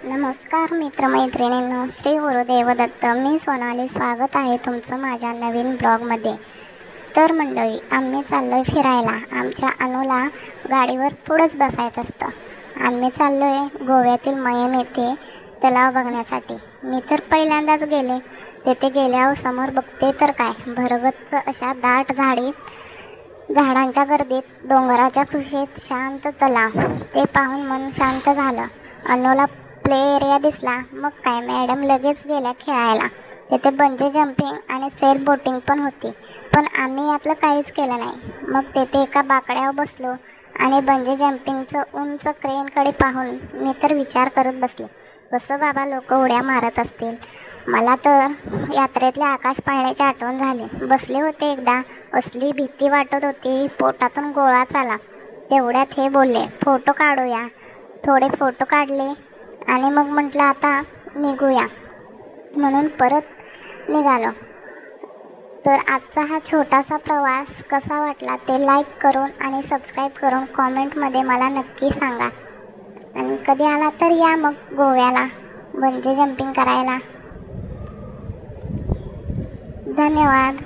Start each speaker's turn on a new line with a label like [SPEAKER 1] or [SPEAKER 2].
[SPEAKER 1] नमस्कार मित्रमैत्रिणींनो, श्री गुरुदेव दत्त. मी सोनाली. स्वागत आहे तुमचं माझ्या नवीन ब्लॉगमध्ये. तर मंडळी, आम्ही चाललो आहे फिरायला. आमच्या अनुला गाडीवर पुढंच बसायचं असतं. आम्ही चाललो आहे गोव्यातील मयम येथे तलाव बघण्यासाठी. मी तर पहिल्यांदाच गेले. तेथे गेल्यावर समोर बघते तर काय, भरगच्च अशा दाट झाडांच्या गर्दीत, डोंगराच्या खुशीत शांत तलाव. ते पाहून मन शांत झालं. अनुला प्ले एरिया दिसला. मग काय, मॅडम लगेच गेल्या खेळायला. तेथे बंजी जम्पिंग आणि सेल बोटिंग पण होती, पण आम्ही यातलं काहीच केलं नाही. मग तेथे एका बाकड्यावर बसलो आणि बंजी जम्पिंगचं उंच क्रेनकडे पाहून मी तर विचार करत बसले, कसं बाबा लोक उड्या मारत असतील. मला तर यात्रेतले आकाश पाळण्याची आठवण झाली. बसले होते एकदा, असली भीती वाटत होती, पोटातून गोळाच आला. तेवढ्यात हे बोलले, फोटो काढूया. थोडे फोटो काढले आणि मग म्हटलं आता निघूया, म्हणून परत निघालो. तर आजचा हा छोटासा प्रवास कसा वाटला ते लाईक करून आणि सबस्क्राईब करून कॉमेंटमध्ये मला नक्की सांगा. आणि कधी आला तर या मग गोव्याला बंजी जम्पिंग करायला. धन्यवाद.